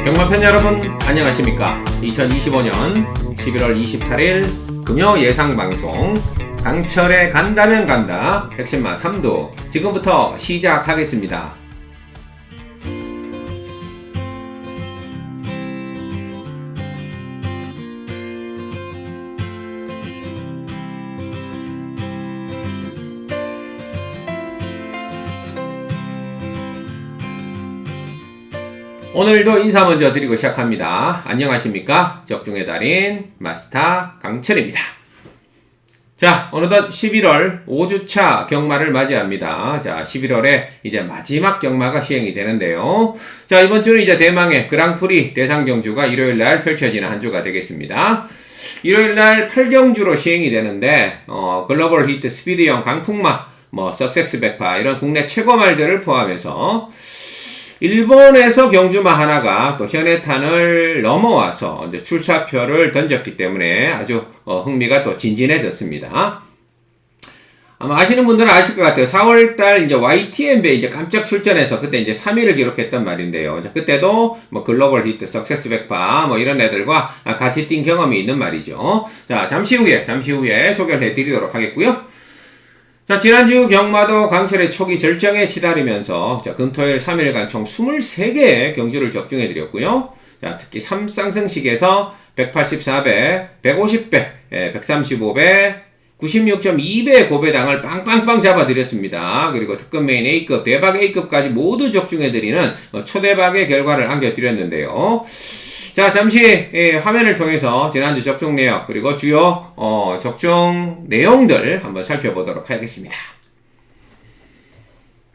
경마팬 여러분 안녕하십니까. 2025년 11월 28일 금요 예상방송 강철의 간다면 간다 핵심마 3도 지금부터 시작하겠습니다. 오늘도 인사 먼저 드리고 시작합니다. 안녕하십니까. 적중의 달인 마스터 강철입니다. 자, 어느덧 11월 5주차 경마를 맞이합니다. 자, 11월에 이제 마지막 경마가 시행이 되는데요. 자, 이번 주는 이제 대망의 그랑프리 대상경주가 일요일날 펼쳐지는 한 주가 되겠습니다. 일요일날 8경주로 시행이 되는데 글로벌 히트 스피드형 강풍마, 석섹스 백파 이런 국내 최고말들을 포함해서 일본에서 경주마 하나가 또 현해탄을 넘어와서 이제 출사표를 던졌기 때문에 아주 흥미가 또 진진해졌습니다. 아마 아시는 분들은 아실 것 같아요. 4월달 이제 YTN배 이제 깜짝 출전해서 그때 이제 3위를 기록했단 말인데요. 그때도 글로벌 히트, 석세스 백파 이런 애들과 같이 뛴 경험이 있는 말이죠. 자, 잠시 후에 소개를 해드리도록 하겠고요. 자, 지난주 경마도 강철의 초기 절정에 치달으면서 금토일 3일간 총 23개의 경주를 적중해드렸고요. 자, 특히 3쌍승식에서 184배, 150배, 135배, 96.2배 고배당을 빵빵빵 잡아드렸습니다. 그리고 특급 메인 A급, 대박 A급까지 모두 적중해드리는 초대박의 결과를 안겨드렸는데요. 자, 잠시 화면을 통해서 지난주 적중 내역 그리고 주요 적중 내용들 한번 살펴보도록 하겠습니다.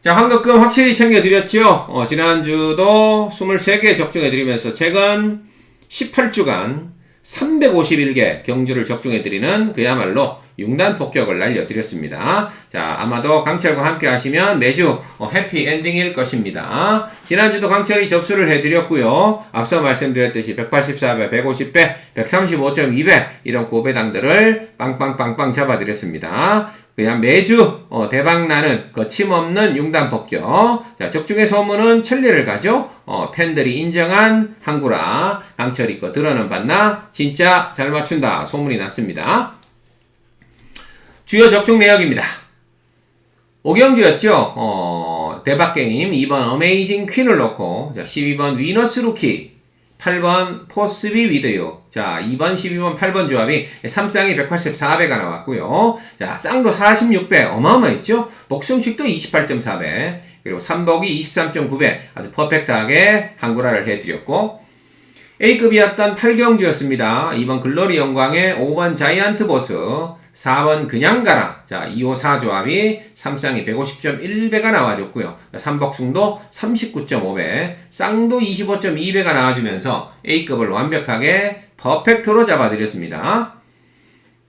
자, 환급금 확실히 챙겨드렸죠. 지난주도 23개 적중해드리면서 최근 18주간 351개 경주를 적중해드리는 그야말로 융단 폭격을 날려드렸습니다. 자, 아마도 강철과 함께 하시면 매주 해피엔딩일 것입니다. 지난주도 강철이 접수를 해드렸고요. 앞서 말씀드렸듯이 184배, 150배, 135.2배 이런 고배당들을 빵빵빵빵 잡아드렸습니다. 그냥 매주 대박나는 거침없는 융단 폭격. 자, 적중의 소문은 천리를 가죠. 팬들이 인정한 항구라 강철이 거 들어는 봤나 진짜 잘 맞춘다 소문이 났습니다. 주요 적중 내역입니다. 5경주였죠. 대박게임 2번 어메이징 퀸을 놓고, 자, 12번 위너스 루키, 8번 포스비 위드요. 자, 2번, 12번, 8번 조합이 3쌍이 184배가 나왔고요. 자, 쌍도 46배 어마어마했죠. 복숭식도 28.4배, 그리고 삼복이 23.9배 아주 퍼펙트하게 항구라를 해드렸고, A급이었던 8경주였습니다. 2번 글로리 영광의 5번 자이언트 보스, 4번 그냥 가라. 자, 254 조합이 3쌍이 150.1배가 나와줬고요. 삼복숭도 39.5배, 쌍도 25.2배가 나와주면서 A급을 완벽하게 퍼펙트로 잡아드렸습니다.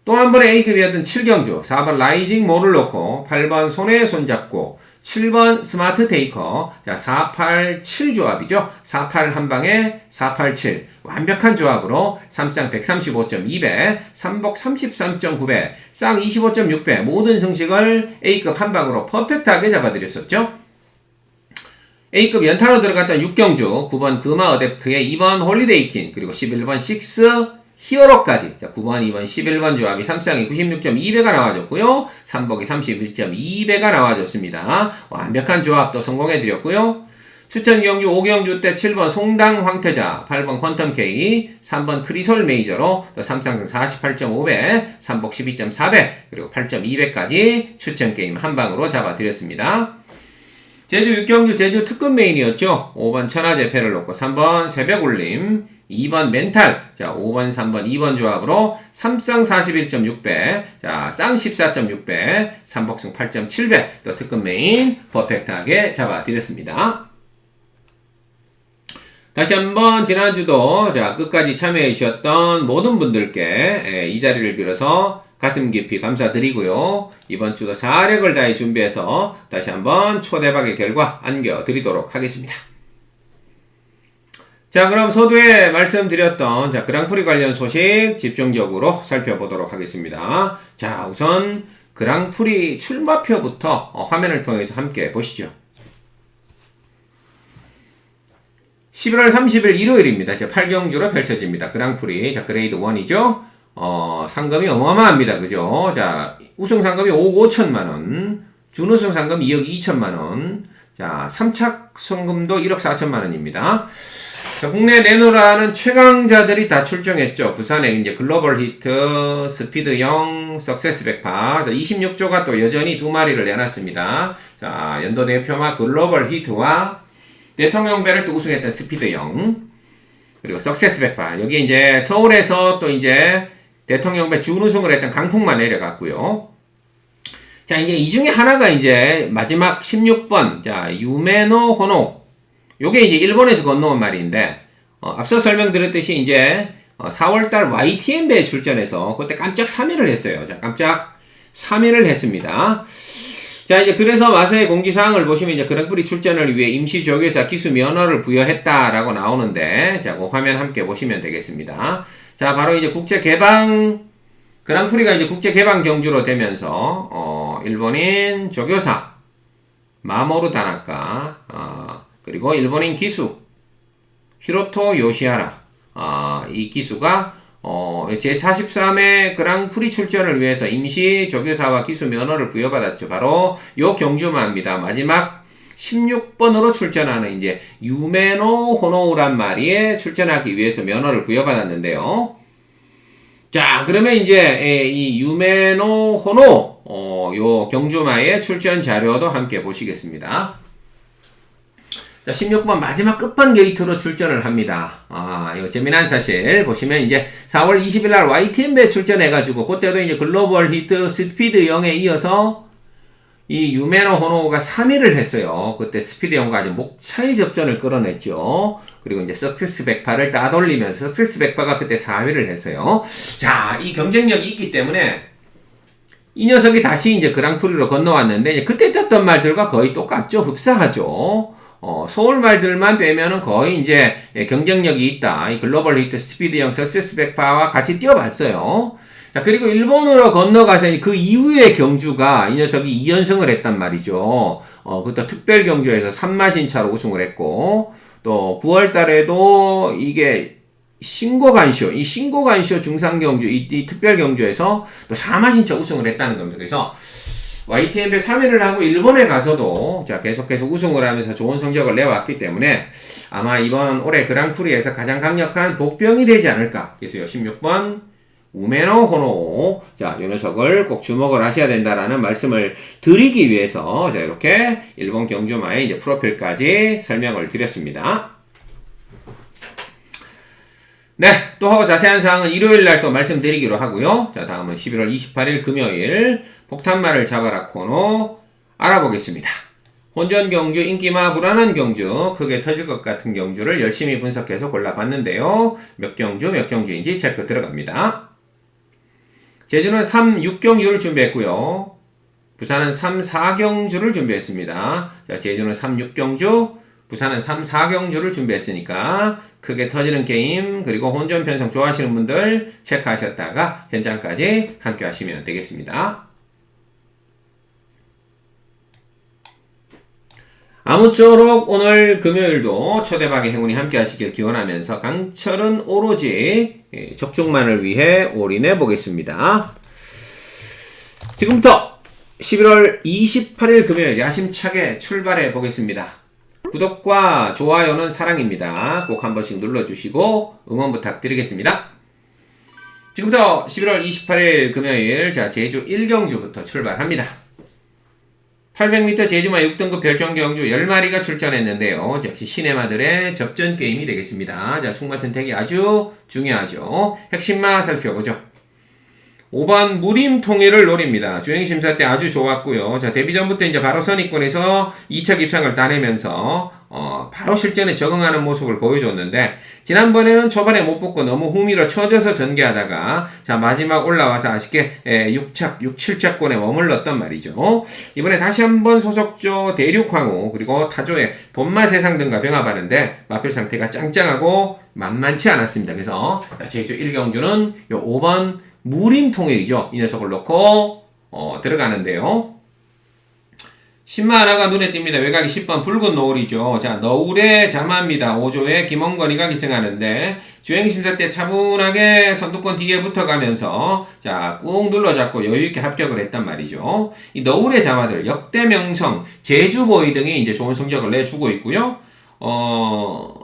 또 한 번의 A급이었던 7경주, 4번 라이징 모를 놓고 8번 손에 손잡고 7번 스마트 테이커, 자, 487 조합이죠. 48 한방에 487 완벽한 조합으로 3쌍 135.2배, 삼복 33.9배, 쌍 25.6배 모든 승식을 A급 한방으로 퍼펙트하게 잡아드렸었죠. A급 연타로 들어갔던 6경주, 9번 금화 어댑트의 2번 홀리데이킨, 그리고 11번 식스 히어로까지, 자, 9번, 2번, 11번 조합이 3쌍이 96.2배가 나와줬고요. 삼복이 31.2배가 나와줬습니다. 완벽한 조합도 성공해드렸고요. 추천 경주 5경주 때 7번 송당 황태자, 8번 퀀텀 K, 3번 크리솔 메이저로 또 3쌍승 48.5배, 삼복 12.4배, 그리고 8.2배까지 추천 게임 한방으로 잡아드렸습니다. 제주 6경주 제주 특급 메인이었죠. 5번 천하제패를 놓고 3번 새벽울림, 2번 멘탈, 자, 5번, 3번, 2번 조합으로 3쌍 41.6배, 자, 쌍 14.6배, 삼복승 8.7배, 또 특급 메인 퍼펙트하게 잡아드렸습니다. 다시 한번 지난주도 자, 끝까지 참여해 주셨던 모든 분들께 이 자리를 빌어서 가슴 깊이 감사드리고요. 이번 주도 사력을 다해 준비해서 다시 한번 초대박의 결과 안겨드리도록 하겠습니다. 자, 그럼 서두에 말씀드렸던 그랑프리 관련 소식 집중적으로 살펴보도록 하겠습니다. 자, 우선 그랑프리 출마표부터 화면을 통해서 함께 보시죠. 11월 30일 일요일입니다. 자, 8경주로 펼쳐집니다. 그랑프리. 자, 그레이드 1이죠. 상금이 어마어마합니다. 그죠? 자, 우승 상금이 5억 5천만원. 준우승 상금 2억 2천만원. 자, 3착 상금도 1억 4천만원입니다. 자, 국내 내노라는 최강자들이 다 출정했죠. 부산에 이제 글로벌 히트, 스피드형, 석세스 백파. 자, 26조가 또 여전히 두 마리를 내놨습니다. 자, 연도 대표마 글로벌 히트와 대통령배를 또 우승했던 스피드형. 그리고 석세스 백파. 여기 이제 서울에서 또 이제 대통령배 준우승을 했던 강풍만 내려갔고요. 자, 이제 이 중에 하나가 이제 마지막 16번. 자, 유메노 호노. 요게 이제 일본에서 건너온 말인데, 앞서 설명드렸듯이 이제 4월달 YTN배에 출전해서 그때 깜짝 3위를 했어요. 자, 깜짝 3위를 했습니다. 자, 이제 그래서 마서의 공지사항을 보시면 이제 그랑프리 출전을 위해 임시조교사 기수 면허를 부여했다라고 나오는데, 자, 그 화면 함께 보시면 되겠습니다. 자, 바로 이제 그랑프리가 이제 국제 개방 경주로 되면서, 일본인 조교사, 마모루 다나카, 그리고 일본인 기수, 히로토 요시하라, 이 기수가, 제43회 그랑프리 출전을 위해서 임시 조교사와 기수 면허를 부여받았죠. 바로 요 경주마입니다. 마지막 16번으로 출전하는 이제 유메노 호노우란 마리에 출전하기 위해서 면허를 부여받았는데요. 자, 그러면 이제 이 유메노 호노, 요 경주마의 출전 자료도 함께 보시겠습니다. 자, 16번 마지막 끝판 게이트로 출전을 합니다. 이거 재미난 사실 보시면 이제 4월 20일 날 YTN배에 출전해가지고 그때도 이제 글로벌 히트 스피드 0에 이어서 이 유메노 호노가 3위를 했어요. 그때 스피드 0과 아주 목차의 접전을 끌어냈죠. 그리고 이제 석세스 백파를 따돌리면서 석세스 백파가 그때 4위를 했어요. 자, 이 경쟁력이 있기 때문에 이 녀석이 다시 이제 그랑프리로 건너왔는데 그때 떴던 말들과 거의 똑같죠. 흡사하죠. 서울 말들만 빼면은 거의 이제 경쟁력이 있다. 이 글로벌 히트 스피드형 석세스 백파와 같이 뛰어봤어요. 자, 그리고 일본으로 건너가서 그 이후의 경주가 이 녀석이 2연승을 했단 말이죠. 그때 특별 경주에서 3마신 차로 우승을 했고, 또 9월 달에도 이게 신고간쇼, 이 신고간쇼 중상경주, 이 특별 경주에서 또 4마신 차 우승을 했다는 겁니다. 그래서 YTN배 3위를 하고 일본에 가서도 자, 계속해서 우승을 하면서 좋은 성적을 내왔기 때문에 아마 이번 올해 그랑프리에서 가장 강력한 복병이 되지 않을까. 그래서 16번 우메노 호노. 자, 이 녀석을 꼭 주목을 하셔야 된다라는 말씀을 드리기 위해서 자, 이렇게 일본 경주마의 이제 프로필까지 설명을 드렸습니다. 네, 또 자세한 사항은 일요일 날 또 말씀드리기로 하고요. 자, 다음은 11월 28일 금요일 폭탄말을 잡아라 코너 알아보겠습니다. 혼전 경주, 인기마, 불안한 경주, 크게 터질 것 같은 경주를 열심히 분석해서 골라봤는데요. 몇 경주인지 체크 들어갑니다. 제주는 3, 6경주를 준비했고요. 부산은 3, 4경주를 준비했습니다. 자, 제주는 3, 6경주, 부산은 3, 4경주를 준비했으니까 크게 터지는 게임 그리고 혼전 편성 좋아하시는 분들 체크하셨다가 현장까지 함께 하시면 되겠습니다. 아무쪼록 오늘 금요일도 초대박의 행운이 함께 하시길 기원하면서 강철은 오로지 적중만을 위해 올인해 보겠습니다. 지금부터 11월 28일 금요일 야심차게 출발해 보겠습니다. 구독과 좋아요는 사랑입니다. 꼭 한 번씩 눌러주시고 응원 부탁드리겠습니다. 지금부터 11월 28일 금요일 자 제주 1경주부터 출발합니다. 800m 제주마 6등급 별정경주 10마리가 출전했는데요. 역시 시네마들의 접전 게임이 되겠습니다. 자, 승마 선택이 아주 중요하죠. 핵심마 살펴보죠. 5번 무림통일을 노립니다. 주행심사 때 아주 좋았고요. 자, 데뷔 전부터 이제 바로 선입권에서 2차 입상을 따내면서 바로 실전에 적응하는 모습을 보여줬는데 지난번에는 초반에 못 붙고 너무 후미로 쳐져서 전개하다가 자 마지막 올라와서 아쉽게 6착, 6, 7착권에 머물렀단 말이죠. 이번에 다시 한번 소속조 대륙황우 그리고 타조의 돈마세상 등과 병합하는데 마필 상태가 짱짱하고 만만치 않았습니다. 그래서 제주 1경주는 요 5번 무림통일이죠. 이 녀석을 놓고 들어가는데요. 신마 하나가 눈에 띕니다. 외곽이 10번 붉은 노을이죠. 자, 너울의 자마입니다. 5조에 김원건이가 기승하는데 주행심사 때 차분하게 선두권 뒤에 붙어가면서 자, 꾹 눌러잡고 여유있게 합격을 했단 말이죠. 이 너울의 자마들 역대 명성, 제주보이 등이 이제 좋은 성적을 내주고 있고요.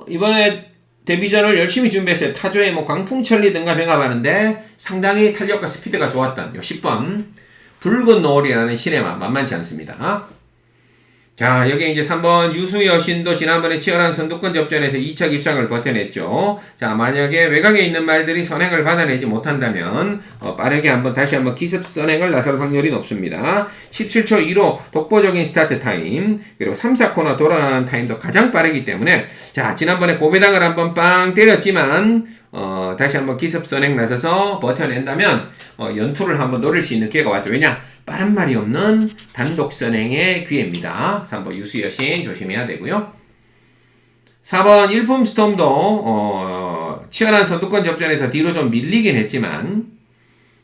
이번에 데뷔전을 열심히 준비했어요. 타조의 뭐 광풍천리 등과 병합하는데 상당히 탄력과 스피드가 좋았던 요 10번 붉은 노을이라는 시네마 만만치 않습니다. 자, 여기 이제 3번 유수여신도 지난번에 치열한 선두권 접전에서 2차 입상을 버텨냈죠. 자, 만약에 외곽에 있는 말들이 선행을 받아내지 못한다면 빠르게 다시 한번 기습 선행을 나설 확률이 높습니다. 17초 2로 독보적인 스타트 타임, 그리고 3, 4코너 돌아가는 타임도 가장 빠르기 때문에 자, 지난번에 고배당을 한번 빵 때렸지만 다시 한번 기습 선행 나서서 버텨낸다면 연투를 한번 노릴 수 있는 기회가 왔죠. 왜냐? 빠른 말이 없는 단독 선행의 기회입니다. 3번 유수여신 조심해야 되고요. 4번 일품스톰도 치열한 선두권 접전에서 뒤로 좀 밀리긴 했지만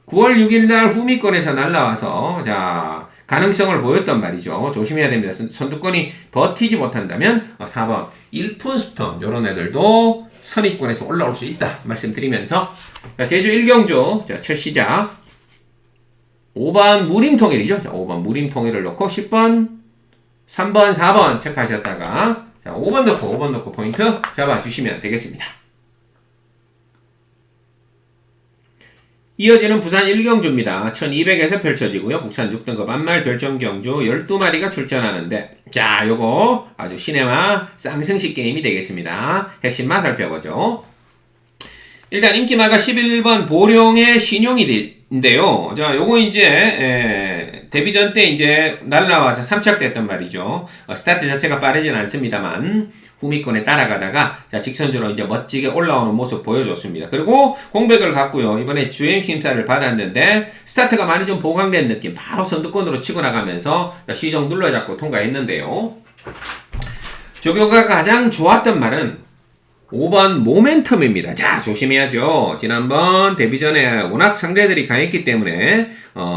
9월 6일날 후미권에서 날라와서 자, 가능성을 보였단 말이죠. 조심해야 됩니다. 선두권이 버티지 못한다면 4번 일품스톰 이런 애들도 선입권에서 올라올 수 있다 말씀드리면서 자, 제주 1경주 자, 첫 시작 5번 무림통일이죠. 자, 5번 무림통일을 놓고 10번 3번 4번 체크하셨다가 자, 5번 넣고 포인트 잡아주시면 되겠습니다. 이어지는 부산 1경주입니다. 1200에서 펼쳐지고요. 국산 6등급 안말 별정경주 12마리가 출전하는데 자, 요거 아주 시네마 쌍승식 게임이 되겠습니다. 핵심만 살펴보죠. 일단 인기마가 11번 보령의 신용인데요. 자, 요거 이제 데뷔전 때 이제 날라와서 3착됐단 말이죠. 스타트 자체가 빠르진 않습니다만 후미권에 따라가다가 자, 직선주로 이제 멋지게 올라오는 모습 보여줬습니다. 그리고 공백을 갖고요. 이번에 주행 심사를 받았는데 스타트가 많이 좀 보강된 느낌. 바로 선두권으로 치고 나가면서 시정 눌러잡고 통과했는데요. 조교가 가장 좋았던 말은 5번 모멘텀입니다. 자, 조심해야죠. 지난번 데뷔전에 워낙 상대들이 강했기 때문에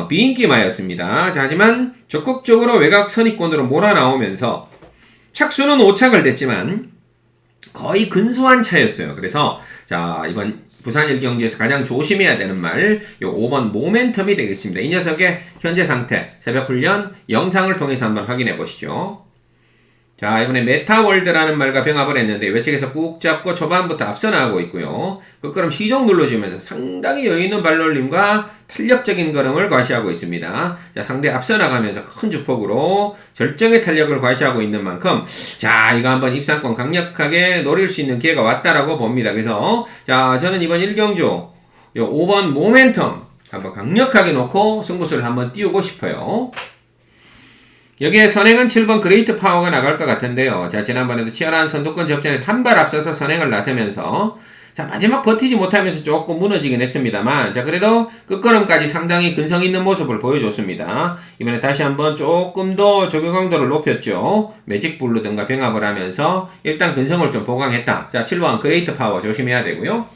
비인기마였습니다. 자, 하지만 적극적으로 외곽 선입권으로 몰아나오면서 착수는 5착을 댔지만 거의 근소한 차였어요. 그래서 자, 이번 부산 1경기에서 가장 조심해야 되는 말, 요 5번 모멘텀이 되겠습니다. 이 녀석의 현재 상태, 새벽 훈련 영상을 통해서 한번 확인해 보시죠. 자, 이번에 메타월드라는 말과 병합을 했는데 외측에서 꾹 잡고 초반부터 앞서 나가고 있고요. 끝걸음 시종 눌러주면서 상당히 여유있는 발놀림과 탄력적인 걸음을 과시하고 있습니다. 자, 상대 앞서 나가면서 큰 주폭으로 절정의 탄력을 과시하고 있는 만큼 자, 이거 한번 입상권 강력하게 노릴 수 있는 기회가 왔다라고 봅니다. 그래서 자, 저는 이번 1경주 요 5번 모멘텀 한번 강력하게 놓고 승부수를 한번 띄우고 싶어요. 여기에 선행은 7번 그레이트 파워가 나갈 것 같은데요. 자, 지난번에도 치열한 선두권 접전에서 한 발 앞서서 선행을 나서면서 자, 마지막 버티지 못하면서 조금 무너지긴 했습니다만 자, 그래도 끝걸음까지 상당히 근성 있는 모습을 보여줬습니다. 이번에 다시 한번 조금 더 적용 강도를 높였죠. 매직블루 등과 병합을 하면서 일단 근성을 좀 보강했다. 자, 7번 그레이트 파워 조심해야 되고요.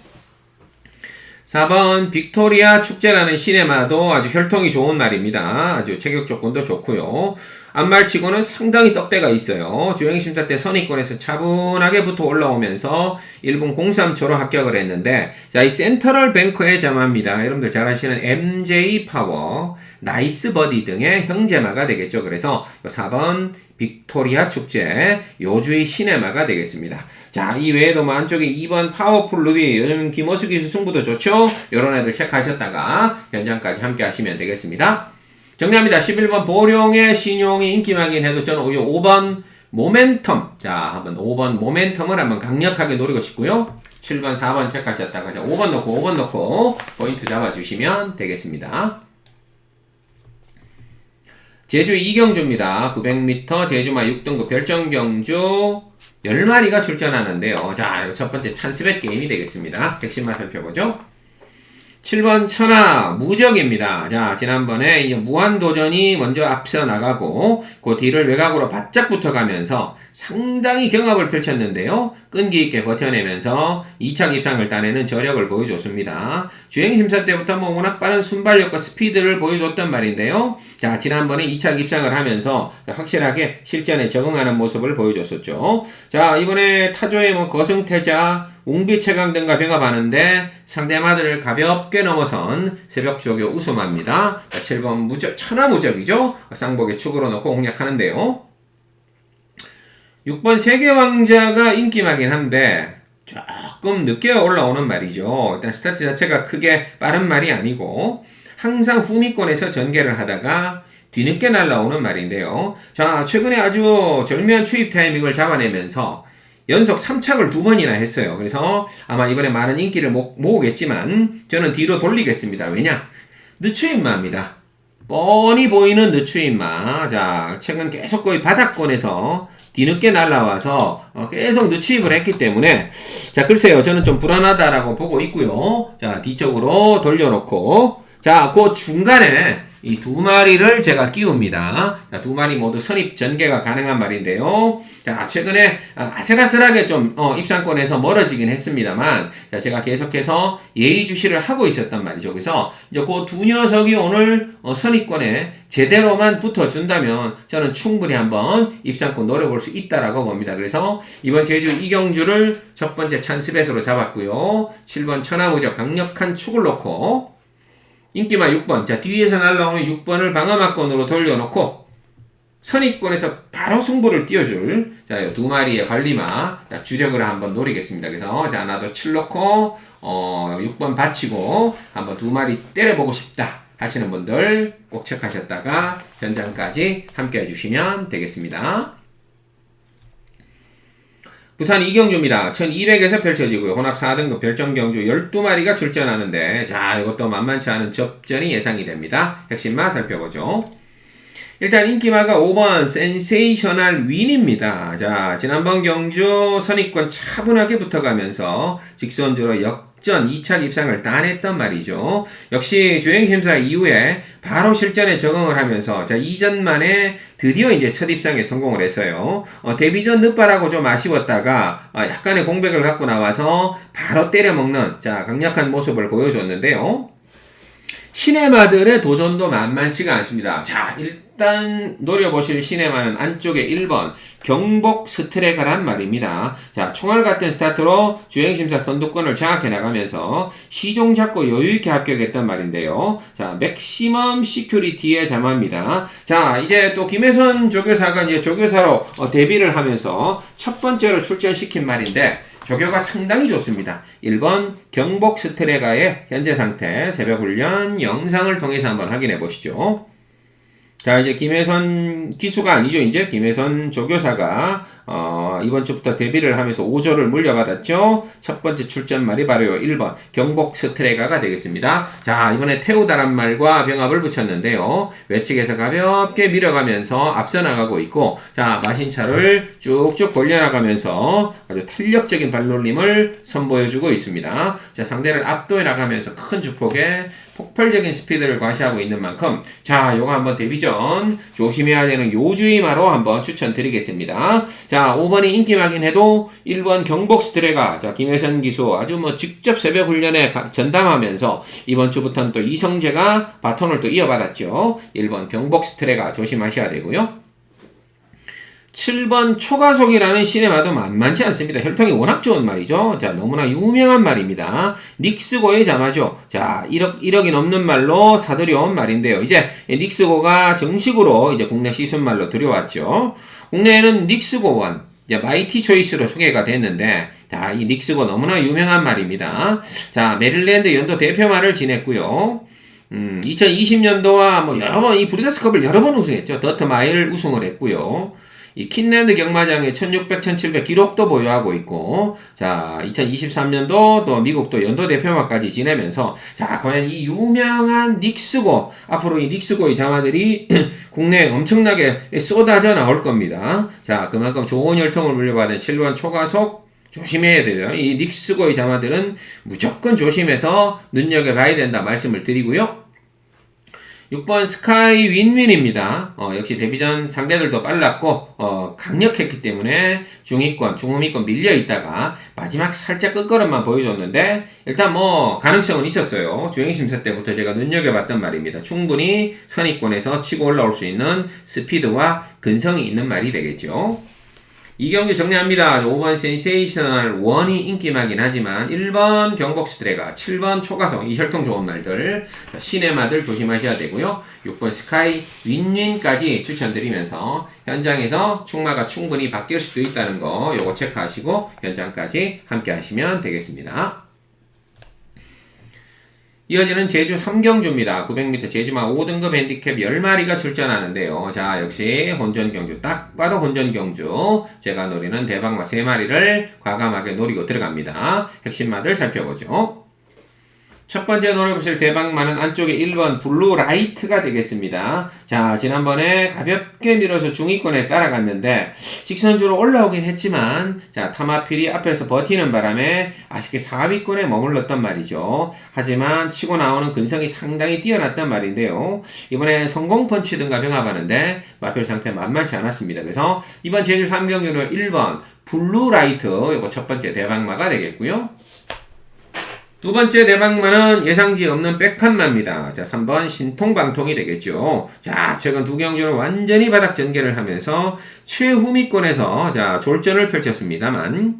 4번 빅토리아 축제라는 시네마도 아주 혈통이 좋은 말입니다. 아주 체격 조건도 좋고요. 앞말치고는 상당히 떡대가 있어요. 주행심사 때 선입권에서 차분하게 붙어 올라오면서 1분 03초로 합격을 했는데 자, 이 센트럴 뱅커의 자마입니다. 여러분들 잘 아시는 MJ 파워, 나이스 버디 등의 형제마가 되겠죠. 그래서 4번 빅토리아 축제 요주의 시네마가 되겠습니다. 자, 이 외에도 뭐 안쪽에 2번 파워풀 루비, 요즘 김호수 기수 승부도 좋죠. 요런 애들 체크하셨다가 현장까지 함께 하시면 되겠습니다. 정리합니다. 11번 보령의 신용이 인기마긴 해도 저는 5번 모멘텀. 자, 한번 5번 모멘텀을 한번 강력하게 노리고 싶고요. 7번, 4번 체크하셨다가 자, 5번 넣고 포인트 잡아주시면 되겠습니다. 제주 2경주입니다. 900m 제주마 6등급 별정경주 10마리가 출전하는데요. 자, 이거 첫 번째 찬스벳 게임이 되겠습니다. 백신만 살펴보죠. 7번 천하 무적입니다. 자, 지난번에 이제 무한도전이 먼저 앞서 나가고 그 뒤를 외곽으로 바짝 붙어가면서 상당히 경합을 펼쳤는데요. 끈기 있게 버텨내면서 2차 입상을 따내는 저력을 보여줬습니다. 주행심사 때부터 뭐 워낙 빠른 순발력과 스피드를 보여줬단 말인데요. 자, 지난번에 2차 입상을 하면서 확실하게 실전에 적응하는 모습을 보여줬었죠. 자, 이번에 타조의 뭐 거승태자 웅비최강 등과 병합하는데 상대마들을 가볍게 넘어선 새벽조교 우수마입니다. 7번 무적, 천하무적이죠. 쌍복의 축으로 놓고 공략하는데요. 6번 세계왕자가 인기마긴 한데 조금 늦게 올라오는 말이죠. 일단 스타트 자체가 크게 빠른 말이 아니고 항상 후미권에서 전개를 하다가 뒤늦게 날라오는 말인데요. 자, 최근에 아주 절묘한 추입 타이밍을 잡아내면서 연속 3착을 2번이나 했어요. 그래서 아마 이번에 많은 인기를 모으겠지만 저는 뒤로 돌리겠습니다. 왜냐? 늦추임마입니다. 뻔히 보이는 늦추임마. 자, 최근 계속 거의 바닥권에서 뒤늦게 날라와서 계속 늦추입을 했기 때문에 자, 글쎄요. 저는 좀 불안하다라고 보고 있고요. 자, 뒤쪽으로 돌려놓고 자, 그 중간에 이 두 마리를 제가 끼웁니다. 자, 두 마리 모두 선입 전개가 가능한 말인데요. 자, 최근에 아슬아슬하게 좀 입상권에서 멀어지긴 했습니다만, 자, 제가 계속해서 예의주시를 하고 있었단 말이죠. 그래서 이제 그 두 녀석이 오늘 선입권에 제대로만 붙어준다면 저는 충분히 한번 입상권 노려볼 수 있다라고 봅니다. 그래서 이번 제주 이경주를 첫 번째 찬스벳으로 잡았고요. 7번 천하무적 강력한 축을 놓고 인기마 6번. 자, 뒤에서 날라오는 6번을 방어막권으로 돌려놓고 선입권에서 바로 승부를 띄워줄 자, 두 마리의 관리마. 자, 주력을 한번 노리겠습니다. 그래서 자, 나도 7 놓고 6번 받치고 한번 두 마리 때려보고 싶다 하시는 분들 꼭 체크하셨다가 현장까지 함께 해주시면 되겠습니다. 부산 이경주입니다. 1200에서 펼쳐지고요. 혼합 4등급 별정경주 12마리가 출전하는데 자, 이것도 만만치 않은 접전이 예상이 됩니다. 핵심마 살펴보죠. 일단 인기마가 5번 센세이셔널 윈입니다. 자, 지난번 경주 선입권 차분하게 붙어가면서 직선주로 역전 2차 입상을 따냈단 말이죠. 역시 주행심사 이후에 바로 실전에 적응을 하면서 자, 이전만에 드디어 이제 첫 입상에 성공을 했어요. 데뷔전 늦바라고 좀 아쉬웠다가 약간의 공백을 갖고 나와서 바로 때려먹는 자, 강력한 모습을 보여줬는데요. 시네마들의 도전도 만만치가 않습니다. 자, 일단 노려보실 시네마는 안쪽에 1번 경복 스트레가란 말입니다. 자, 총알 같은 스타트로 주행심사 선두권을 장악해 나가면서 시종 잡고 여유있게 합격했단 말인데요. 자, 맥시멈 시큐리티의 자마입니다. 자, 이제 또 김혜선 조교사가 이제 조교사로 데뷔를 하면서 첫 번째로 출전시킨 말인데 조교가 상당히 좋습니다. 1번 경복 스트레가의 현재 상태 새벽 훈련 영상을 통해서 한번 확인해 보시죠. 자, 이제 김혜선 기수가 아니죠. 이제 김혜선 조교사가 이번 주부터 데뷔를 하면서 5조를 물려받았죠. 첫 번째 출전말이 바로 1번 경복 스트레가가 되겠습니다. 자, 이번에 태우다란 말과 병합을 붙였는데요. 외측에서 가볍게 밀어가면서 앞서 나가고 있고 자, 마신차를 쭉쭉 벌려나가면서 아주 탄력적인 발놀림을 선보여주고 있습니다. 자, 상대를 압도해 나가면서 큰 주폭에 폭발적인 스피드를 과시하고 있는 만큼 자, 요거 한번 데뷔전 조심해야 되는 요주의마로 한번 추천드리겠습니다. 자, 5번이 인기마긴 해도 1번 경복 스트레가 자, 김혜선 기수 아주 뭐 직접 새벽 훈련에 전담하면서 이번 주부터는 또 이성재가 바톤을 또 이어받았죠. 1번 경복 스트레가 조심하셔야 되고요. 7번 초가속이라는 시네마도 만만치 않습니다. 혈통이 워낙 좋은 말이죠. 자, 너무나 유명한 말입니다. 닉스고의 자마죠. 자, 1억이 넘는 말로 사들여온 말인데요. 이제 닉스고가 정식으로 이제 국내 시즌말로 들여왔죠. 국내에는 닉스고 1, 마이티 초이스로 소개가 됐는데, 자, 이 닉스고 너무나 유명한 말입니다. 자, 메릴랜드 연도 대표말을 지냈고요. 2020년도와 뭐 여러 번 이 브리더스컵을 여러 번 우승했죠. 더트 마일 우승을 했고요. 이 킨랜드 경마장의 1600, 1700 기록도 보유하고 있고 자 2023년도 또 미국도 연도 대표마까지 지내면서 자 과연 이 유명한 닉스고 앞으로 이 닉스고의 자마들이 국내에 엄청나게 쏟아져 나올 겁니다. 자 그만큼 좋은 혈통을 물려받은 7번 초가속 조심해야 돼요. 이 닉스고의 자마들은 무조건 조심해서 눈여겨봐야 된다 말씀을 드리고요. 6번 스카이 윈윈입니다. 역시 데뷔전 상대들도 빨랐고 강력했기 때문에 중위권, 중후위권 밀려있다가 마지막 살짝 끝걸음만 보여줬는데 일단 뭐 가능성은 있었어요. 주행심사 때부터 제가 눈여겨봤던 말입니다. 충분히 선위권에서 치고 올라올 수 있는 스피드와 근성이 있는 말이 되겠죠. 이 경기 정리합니다. 5번 센세이셔널 1이 인기마긴 하지만 1번 경복스 드래가, 7번 초가성, 이 혈통 좋은 말들, 시네마들 조심하셔야 되고요. 6번 스카이 윈윈까지 추천드리면서 현장에서 충마가 충분히 바뀔 수도 있다는 거 요거 체크하시고 현장까지 함께 하시면 되겠습니다. 이어지는 제주 3경주입니다. 900m 제주마 5등급 핸디캡 10마리가 출전하는데요. 자, 역시 혼전 경주. 딱 봐도 혼전 경주. 제가 노리는 대박마 3마리를 과감하게 노리고 들어갑니다. 핵심마들 살펴보죠. 첫 번째 노려보실 대박마는 안쪽에 1번 블루 라이트가 되겠습니다. 자, 지난번에 가볍게 밀어서 중위권에 따라갔는데 직선주로 올라오긴 했지만 자, 타마필이 앞에서 버티는 바람에 아쉽게 4위권에 머물렀단 말이죠. 하지만 치고 나오는 근성이 상당히 뛰어났단 말인데요. 이번에 성공 펀치든가 병합하는데 마필 상태 만만치 않았습니다. 그래서 이번 제주 3경기는 1번 블루 라이트 이거 첫 번째 대박마가 되겠고요. 두 번째 대박마는 예상지 없는 백판마입니다. 자, 3번 신통방통이 되겠죠. 자, 최근 두 경주는 완전히 바닥 전개를 하면서 최후미권에서 자, 졸전을 펼쳤습니다만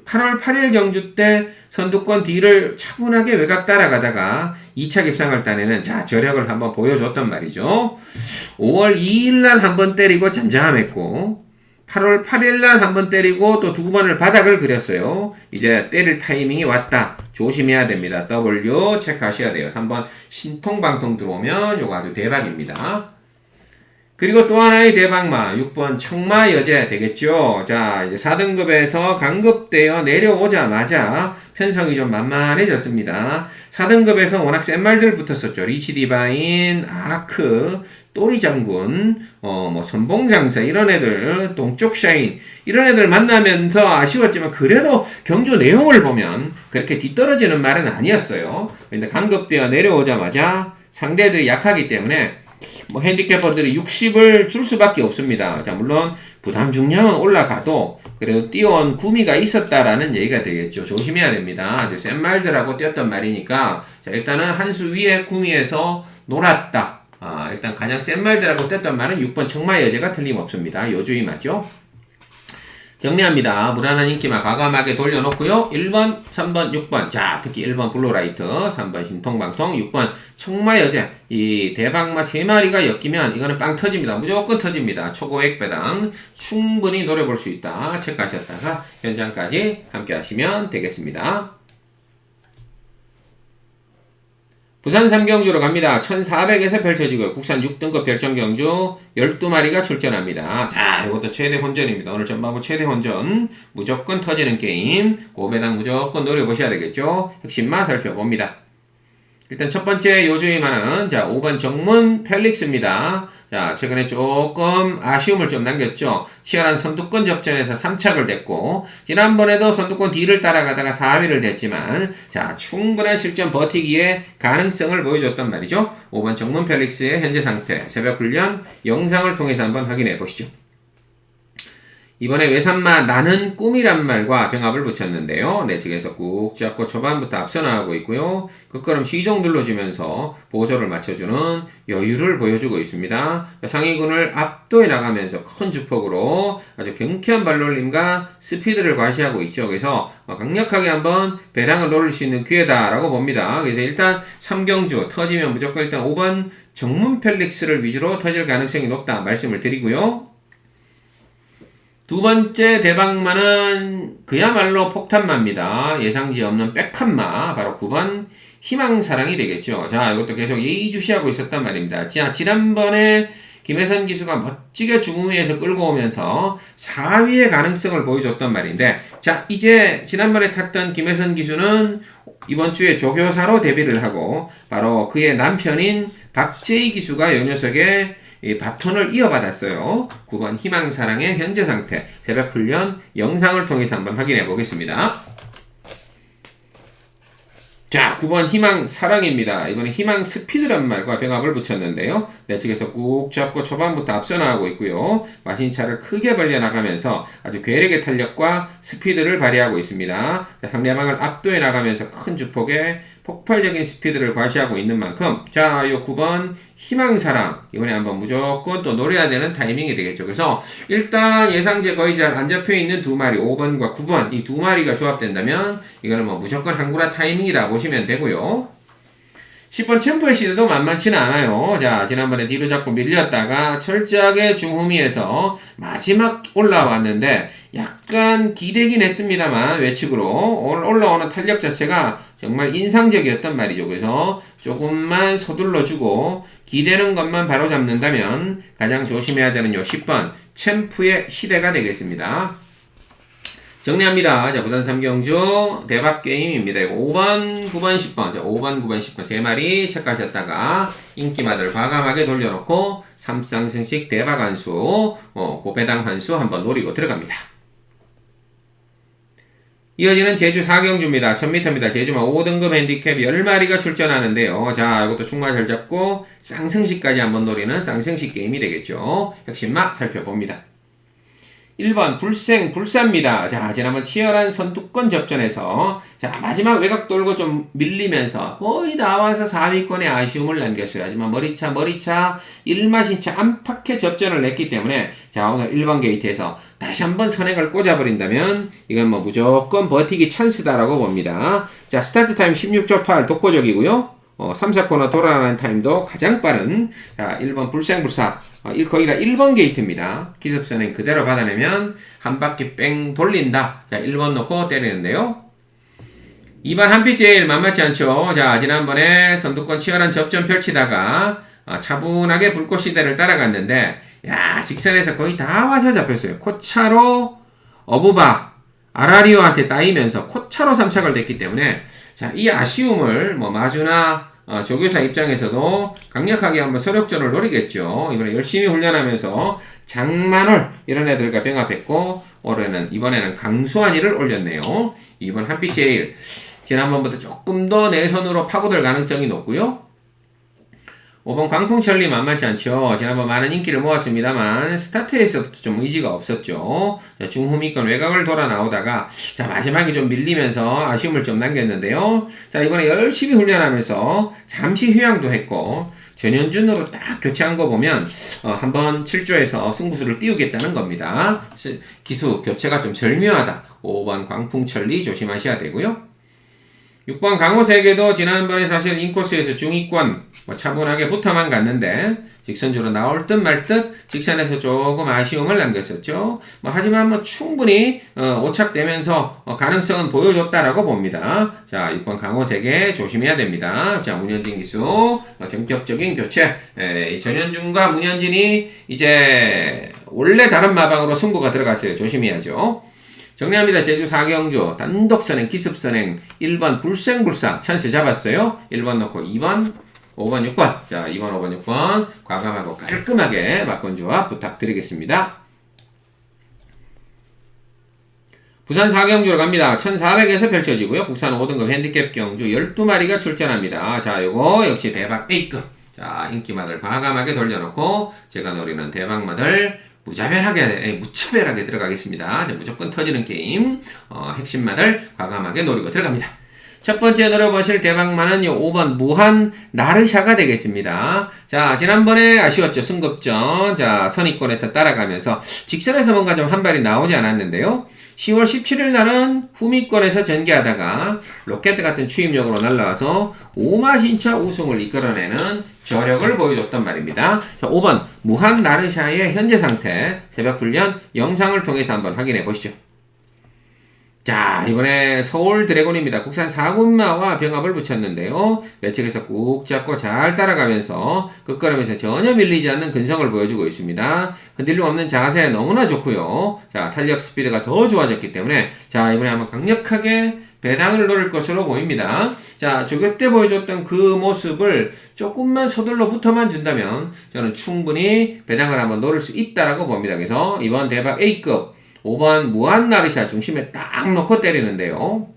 8월 8일 경주 때 선두권 뒤를 차분하게 외곽 따라가다가 2차 깁상을 따내는 자, 저력을 한번 보여줬단 말이죠. 5월 2일날 한번 때리고 잠잠했고 8월 8일날 한번 때리고 또 두 번을 바닥을 그렸어요. 이제 때릴 타이밍이 왔다. 조심해야 됩니다. W 체크하셔야 돼요. 3번 신통방통 들어오면 요거 아주 대박입니다. 그리고 또 하나의 대박마 6번 청마여제 되겠죠. 자, 이제 4등급에서 강급되어 내려오자마자 편성이 좀 만만해졌습니다. 4등급에서 워낙 센 말들 붙었었죠. 리치디바인, 아크, 또리장군, 뭐 선봉장사 이런 애들, 동쪽샤인 이런 애들 만나면서 아쉬웠지만 그래도 경주 내용을 보면 그렇게 뒤떨어지는 말은 아니었어요. 근데 강급되어 내려오자마자 상대들이 약하기 때문에 뭐 핸디캐퍼들이 60을 줄 수밖에 없습니다. 자, 물론 부담 중량은 올라가도 그래도 뛰어온 구미가 있었다라는 얘기가 되겠죠. 조심해야 됩니다. 센 말들하고 뛰었던 말이니까 자, 일단은 한 수 위에 구미에서 놀았다. 일단 가장 센 말들하고 뛰었던 말은 6번 청마여제가 틀림없습니다. 요주의 맞죠? 정리합니다. 무난한 인기만 과감하게 돌려놓고요. 1번, 3번, 6번. 자, 특히 1번 블루라이트, 3번 신통방통, 6번 청마여제. 이 대박마 3마리가 엮이면 이거는 빵 터집니다. 무조건 터집니다. 초고액 배당 충분히 노려볼 수 있다. 체크하셨다가 현장까지 함께 하시면 되겠습니다. 부산 3경주로 갑니다. 1400에서 펼쳐지고요. 국산 6등급 별정경주 12마리가 출전합니다. 자, 이것도 최대 혼전입니다. 오늘 전반부 최대 혼전. 무조건 터지는 게임. 고배당 무조건 노려보셔야 되겠죠. 핵심만 살펴봅니다. 일단 첫 번째 요주의만은 자, 5번 정문 펠릭스입니다. 자, 최근에 조금 아쉬움을 좀 남겼죠. 치열한 선두권 접전에서 3착을 됐고 지난번에도 선두권 뒤를 따라가다가 4위를 됐지만 자, 충분한 실전 버티기에 가능성을 보여줬단 말이죠. 5번 정문 펠릭스의 현재 상태 새벽 훈련 영상을 통해서 한번 확인해 보시죠. 이번에 외산마 나는 꿈이란 말과 병합을 붙였는데요. 내측에서 꾹 잡고 초반부터 앞서 나가고 있고요. 끝걸음 시종 눌러주면서 보조를 맞춰주는 여유를 보여주고 있습니다. 상위군을 압도해 나가면서 큰 주폭으로 아주 경쾌한 발놀림과 스피드를 과시하고 있죠. 그래서 강력하게 한번 배당을 노릴 수 있는 기회다라고 봅니다. 그래서 일단 3경주 터지면 무조건 일단 5번 정문 펠릭스를 위주로 터질 가능성이 높다 말씀을 드리고요. 두 번째 대박마는 그야말로 폭탄마입니다. 예상지 없는 백판마 바로 9번 희망사랑이 되겠죠. 자, 이것도 계속 예의주시하고 있었단 말입니다. 자, 지난번에 김혜선 기수가 멋지게 중후위에서 끌고 오면서 4위의 가능성을 보여줬단 말인데 자, 이제 지난번에 탔던 김혜선 기수는 이번 주에 조교사로 데뷔를 하고 바로 그의 남편인 박재희 기수가 이 녀석의 이 바톤을 이어받았어요. 9번 희망사랑의 현재 상태 새벽 훈련 영상을 통해서 한번 확인해 보겠습니다. 자, 9번 희망 사랑입니다. 이번에 희망 스피드란 말과 병합을 붙였는데요. 내측에서 꾹 잡고 초반부터 앞서 나가고 있고요. 마신차를 크게 벌려나가면서 아주 괴력의 탄력과 스피드를 발휘하고 있습니다. 자, 상대방을 압도해 나가면서 큰 주폭에 폭발적인 스피드를 과시하고 있는 만큼 자, 요 9번 희망사랑 이번에 한번 무조건 또 노려야 되는 타이밍이 되겠죠. 그래서 일단 예상제 거의 잘 안 잡혀 있는 두 마리 5번과 9번 이 두 마리가 조합된다면 이거는 뭐 무조건 한구라 타이밍이다 보시면 되고요. 10번 챔프의 시드도 만만치는 않아요. 자, 지난번에 뒤로 잡고 밀렸다가 철저하게 중후미에서 마지막 올라왔는데 약간 기대긴 했습니다만 외측으로 올라오는 탄력 자체가 정말 인상적이었단 말이죠. 그래서 조금만 서둘러주고 기대는 것만 바로 잡는다면 가장 조심해야 되는 요 10번 챔프의 시대가 되겠습니다. 정리합니다. 자, 부산 삼경주 대박 게임입니다. 이거 5번, 9번, 10번. 자, 5번, 9번, 10번 세 마리 체크하셨다가 인기마들 과감하게 돌려놓고 3쌍승씩 대박 한수, 고배당 한수 한번 노리고 들어갑니다. 이어지는 제주 4경주입니다. 1000m입니다. 제주만 5등급 핸디캡 10마리가 출전하는데요. 자, 이것도 충마 잘 잡고 쌍승식까지 한번 노리는 쌍승식 게임이 되겠죠. 핵심막 살펴봅니다. 1번 불사입니다. 자, 지난번 치열한 선두권 접전에서 자, 마지막 외곽 돌고 좀 밀리면서 거의 나와서 4위권에 아쉬움을 남겼어요. 하지만 머리차 1마신차 안팎의 접전을 냈기 때문에 자, 오늘 1번 게이트에서 다시 한번 선행을 꽂아버린다면 이건 뭐 무조건 버티기 찬스다라고 봅니다. 자, 스타트 타임 16초 8 독보적이고요. 3, 4코너 돌아가는 타임도 가장 빠른 자, 1번 불사 거기가 1번 게이트입니다. 기습선행 그대로 받아내면 한 바퀴 뺑 돌린다. 자, 1번 놓고 때리는데요. 2번 한빛 제일 만만치 않죠. 자, 지난번에 선두권 치열한 접전 펼치다가 차분하게 불꽃 시대를 따라갔는데 야, 직선에서 거의 다 와서 잡혔어요. 코차로 어부바 아라리오한테 따이면서 코차로 3착을 됐기 때문에 자, 이 아쉬움을 뭐 마주나 조교사 입장에서도 강력하게 한번 서력전을 노리겠죠. 이번에 열심히 훈련하면서 장만월 이런 애들과 병합했고 이번에는 강수환이를 올렸네요. 이번 한빛 제일 지난번보다 조금 더 내선으로 파고들 가능성이 높고요. 5번 광풍천리 만만치 않죠. 지난번 많은 인기를 모았습니다만 스타트에서부터 좀 의지가 없었죠. 자, 중후미권 외곽을 돌아 나오다가 자, 마지막에 좀 밀리면서 아쉬움을 좀 남겼는데요. 자, 이번에 열심히 훈련하면서 잠시 휴양도 했고 전현준으로 딱 교체한 거 보면 한번 7조에서 승부수를 띄우겠다는 겁니다. 기수 교체가 좀 절묘하다. 5번 광풍천리 조심하셔야 되고요. 6번 강호세계도 지난번에 사실 인코스에서 중위권 차분하게 붙어만 갔는데 직선주로 나올 듯 말 듯 직선에서 조금 아쉬움을 남겼었죠. 하지만 충분히 오착되면서 가능성은 보여줬다라고 봅니다. 자, 6번 강호세계 조심해야 됩니다. 자, 문현진 기수 전격적인 교체. 전현준과 문현진이 이제 원래 다른 마방으로 승부가 들어갔어요. 조심해야죠. 정리합니다. 제주 4경주 단독선행 기습선행 1번 불생불사 찬스 잡았어요. 1번 넣고 2번 5번 6번 자 2번 5번 6번 과감하고 깔끔하게 막건조합 부탁드리겠습니다. 부산 4경주로 갑니다. 1400에서 펼쳐지고요. 국산 5등급 핸디캡 경주 12마리가 출전합니다. 자, 요거 역시 대박 A급. 자, 인기마들 과감하게 돌려놓고 제가 노리는 대박마들 무차별하게 들어가겠습니다. 자, 무조건 터지는 게임. 핵심마들 과감하게 노리고 들어갑니다. 첫 번째 노려보실 대박만은 5번 무한 나르샤가 되겠습니다. 자, 지난번에 아쉬웠죠. 승급전. 자, 선의권에서 따라가면서 직선에서 뭔가 좀 한 발이 나오지 않았는데요. 10월 17일 날은 후미권에서 전개하다가 로켓 같은 추임력으로 날라와서 오마신차 우승을 이끌어내는 저력을 보여줬단 말입니다. 자, 5번 무한 나르샤의 현재 상태 새벽 훈련 영상을 통해서 한번 확인해 보시죠. 자, 이번에 서울 드래곤입니다. 국산 4군마와 병합을 붙였는데요. 외측에서 꾹 잡고 잘 따라가면서 끝걸음에서 전혀 밀리지 않는 근성을 보여주고 있습니다. 흔들림 없는 자세 너무나 좋고요. 자, 탄력 스피드가 더 좋아졌기 때문에 자, 이번에 한번 강력하게 배당을 노릴 것으로 보입니다. 자, 조교 때 보여줬던 그 모습을 조금만 서둘러 붙어만 준다면 저는 충분히 배당을 한번 노릴 수 있다라고 봅니다. 그래서 이번 대박 A급 5번 무한 나르샤 중심에 딱 놓고 때리는데요.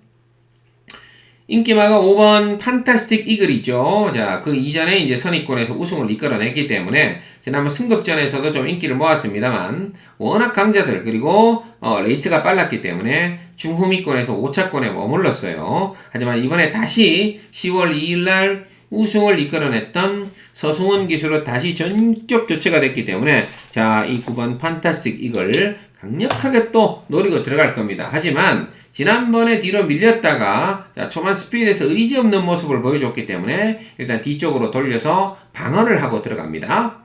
인기마가 5번 판타스틱 이글이죠. 자, 그 이전에 이제 선입권에서 우승을 이끌어냈기 때문에 지난번 승급전에서도 좀 인기를 모았습니다만 워낙 강자들 그리고 레이스가 빨랐기 때문에 중후미권에서 5차권에 머물렀어요. 하지만 이번에 다시 10월 2일날 우승을 이끌어냈던 서승원 기수로 다시 전격 교체가 됐기 때문에 자, 이 9번 판타스틱 이글 강력하게 또 노리고 들어갈 겁니다. 하지만 지난번에 뒤로 밀렸다가 자, 초반 스피드에서 의지 없는 모습을 보여줬기 때문에 일단 뒤쪽으로 돌려서 방어를 하고 들어갑니다.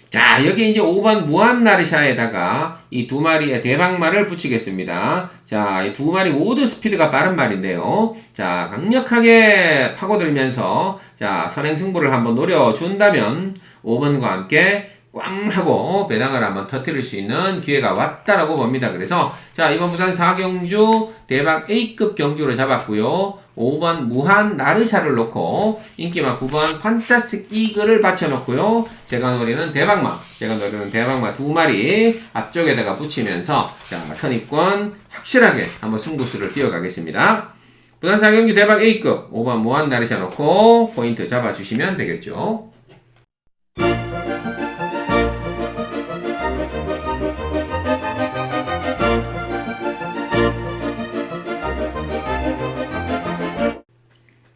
자, 여기 이제 5번 무한나르샤에다가 이 두 마리의 대박말을 붙이겠습니다. 자, 이 두 마리 모두 스피드가 빠른 말인데요. 자, 강력하게 파고들면서 자, 선행승부를 한번 노려준다면 5번과 함께 꽝 하고 배당을 한번 터뜨릴 수 있는 기회가 왔다라고 봅니다. 그래서 자, 이번 부산 4경주 대박 A급 경주로 잡았고요. 5번 무한 나르샤를 놓고 인기마 9번 판타스틱 이글을 받쳐놓고요. 제가 노리는 대박마 두 마리 앞쪽에다가 붙이면서 자, 선입권 확실하게 한번 승부수를 띄워가겠습니다. 부산 4경주 대박 A급 5번 무한 나르샤 놓고 포인트 잡아주시면 되겠죠.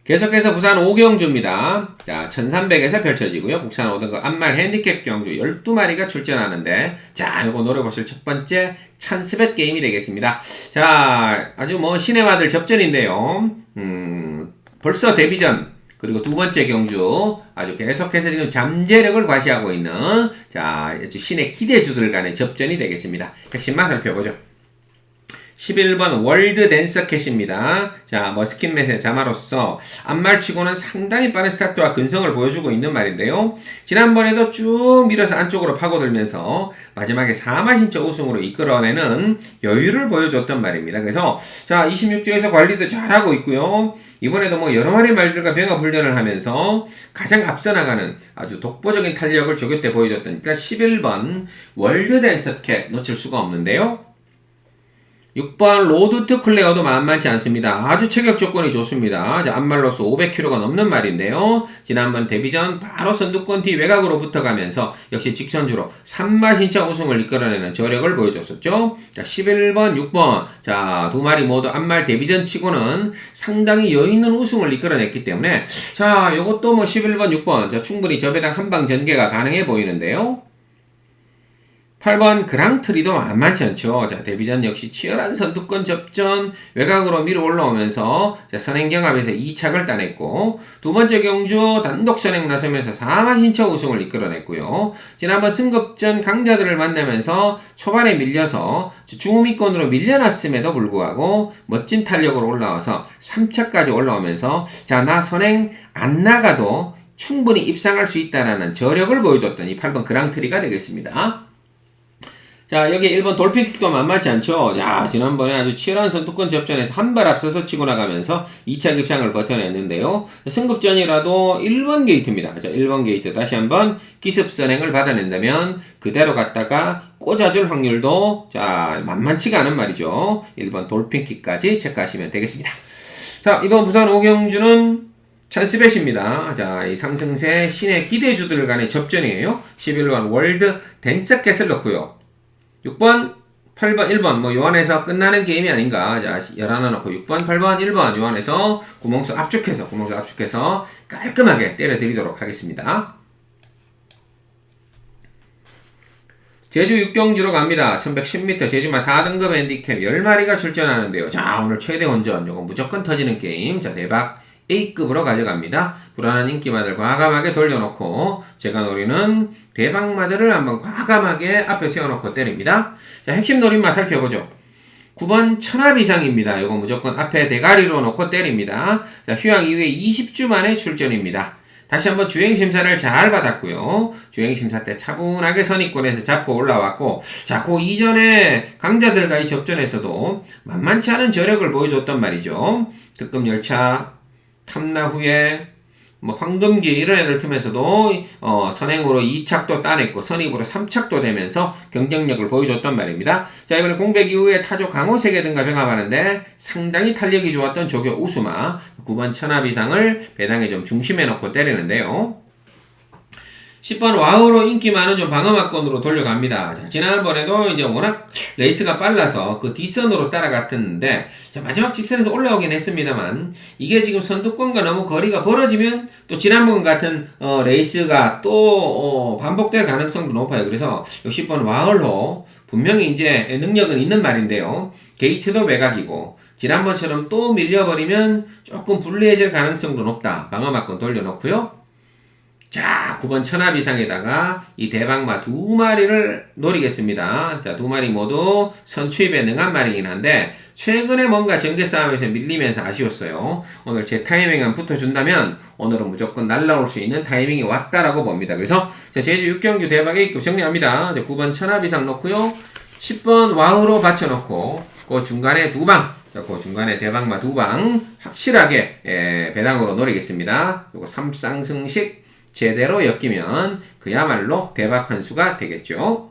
계속해서 부산 5경주입니다. 자, 1300에서 펼쳐지고요. 국산 5등급 암말 핸디캡 경주 12마리가 출전하는데 자, 요거 노려보실 첫 번째 찬스벳 게임이 되겠습니다. 자, 아주 뭐 신의 아들 접전인데요. 벌써 데뷔전 그리고 두 번째 경주 아주 계속해서 지금 잠재력을 과시하고 있는 자, 신의 기대주들 간의 접전이 되겠습니다. 핵심만 살펴보죠. 11번 월드 댄서캣입니다. 자, 머스킨맷의 자마로서 앞말치고는 상당히 빠른 스타트와 근성을 보여주고 있는 말인데요. 지난번에도 쭉 밀어서 안쪽으로 파고들면서 마지막에 4마신처 우승으로 이끌어내는 여유를 보여줬던 말입니다. 그래서 자, 26주에서 관리도 잘하고 있고요. 이번에도 뭐 여러 마리 말들과 병합 훈련을 하면서 가장 앞서 나가는 아주 독보적인 탄력을 조교 때 보여줬던 일단 11번 월드 댄서캣 놓칠 수가 없는데요. 6번 로드 투 클레어도 만만치 않습니다. 아주 체격 조건이 좋습니다. 자, 앞말로서 500kg가 넘는 말인데요. 지난번 데뷔전 바로 선두권 뒤 외곽으로 붙어가면서 역시 직선주로 3마신차 우승을 이끌어내는 저력을 보여줬었죠. 자, 11번, 6번. 자, 두 마리 모두 앞말 데뷔전 치고는 상당히 여유있는 우승을 이끌어냈기 때문에 자, 요것도 뭐 11번, 6번. 자, 충분히 저배당 한방 전개가 가능해 보이는데요. 8번 그랑트리도 만만치 않죠. 자, 데뷔전 역시 치열한 선두권 접전 외곽으로 밀어 올라오면서 자, 선행 경합에서 2착을 따냈고 두 번째 경주 단독 선행 나서면서 4마신처 우승을 이끌어냈고요. 지난번 승급전 강자들을 만나면서 초반에 밀려서 중후미권으로 밀려났음에도 불구하고 멋진 탄력으로 올라와서 3차까지 올라오면서 자, 나 선행 안 나가도 충분히 입상할 수 있다라는 저력을 보여줬던 이 8번 그랑트리가 되겠습니다. 자, 여기 1번 돌핀킥도 만만치 않죠. 자, 지난번에 아주 치열한 선두권 접전에서 한 발 앞서서 치고 나가면서 2차 급상을 버텨냈는데요. 승급전이라도 1번 게이트입니다. 자, 1번 게이트 다시 한번 기습 선행을 받아낸다면 그대로 갔다가 꽂아줄 확률도 자, 만만치가 않은 말이죠. 1번 돌핀킥까지 체크하시면 되겠습니다. 자, 이번 부산 5경주는 찬스벳입니다. 자, 이 상승세 신의 기대주들 간의 접전이에요. 11번 월드 댄서캣을 넣고요. 6번, 8번, 1번 뭐 요안에서 끝나는 게임이 아닌가. 자, 11 넣고 6번, 8번, 1번 요안에서 구멍수 압축해서 깔끔하게 때려드리도록 하겠습니다. 제주 6경주로 갑니다. 1110m 제주마 4등급 핸디캡 10마리가 출전하는데요. 자, 오늘 최대 원전 요거 무조건 터지는 게임. 자, 대박 A급으로 가져갑니다. 불안한 인기마들 과감하게 돌려놓고 제가 노리는 대박마들을 한번 과감하게 앞에 세워놓고 때립니다. 자, 핵심 노림마 살펴보죠. 9번 천합 이상입니다. 이거 무조건 앞에 대가리로 놓고 때립니다. 자, 휴양 이후에 20주 만에 출전입니다. 다시 한번 주행심사를 잘 받았고요. 주행심사 때 차분하게 선입권에서 잡고 올라왔고, 자, 그 이전에 강자들과의 접전에서도 만만치 않은 저력을 보여줬단 말이죠. 특급 열차 탐나 후에 뭐 황금기 이런 애들 틈에서도 선행으로 2착도 따냈고 선입으로 3착도 되면서 경쟁력을 보여줬단 말입니다. 자, 이번에 공백 이후에 타조 강호 세계 등과 병합하는데 상당히 탄력이 좋았던 조교 우수마 9번 천하비상을 배당에 좀 중심에 놓고 때리는데요. 10번 와우로 인기 많은 좀 방어막권으로 돌려갑니다. 자, 지난번에도 이제 워낙 레이스가 빨라서 그 뒷선으로 따라갔었는데, 자, 마지막 직선에서 올라오긴 했습니다만, 이게 지금 선두권과 너무 거리가 벌어지면 또 지난번 같은, 레이스가 또, 반복될 가능성도 높아요. 그래서 10번 와울로 분명히 이제 능력은 있는 말인데요. 게이트도 매각이고, 지난번처럼 또 밀려버리면 조금 불리해질 가능성도 높다. 방어막권 돌려놓고요. 자, 9번 천하비상에다가 이 대방마 두 마리를 노리겠습니다. 자, 두 마리 모두 선취입에 능한 말이긴 한데 최근에 뭔가 전개 싸움에서 밀리면서 아쉬웠어요. 오늘 제 타이밍만 붙어준다면 오늘은 무조건 날라올 수 있는 타이밍이 왔다라고 봅니다. 그래서 자, 제주 6경주 대박 A급 정리합니다. 자, 9번 천하비상 놓고요. 10번 와우로 받쳐놓고 그 중간에 두 방, 자, 그 중간에 대방마 두 방 확실하게 배당으로 노리겠습니다. 요거 3쌍승식 제대로 엮이면 그야말로 대박 한 수가 되겠죠.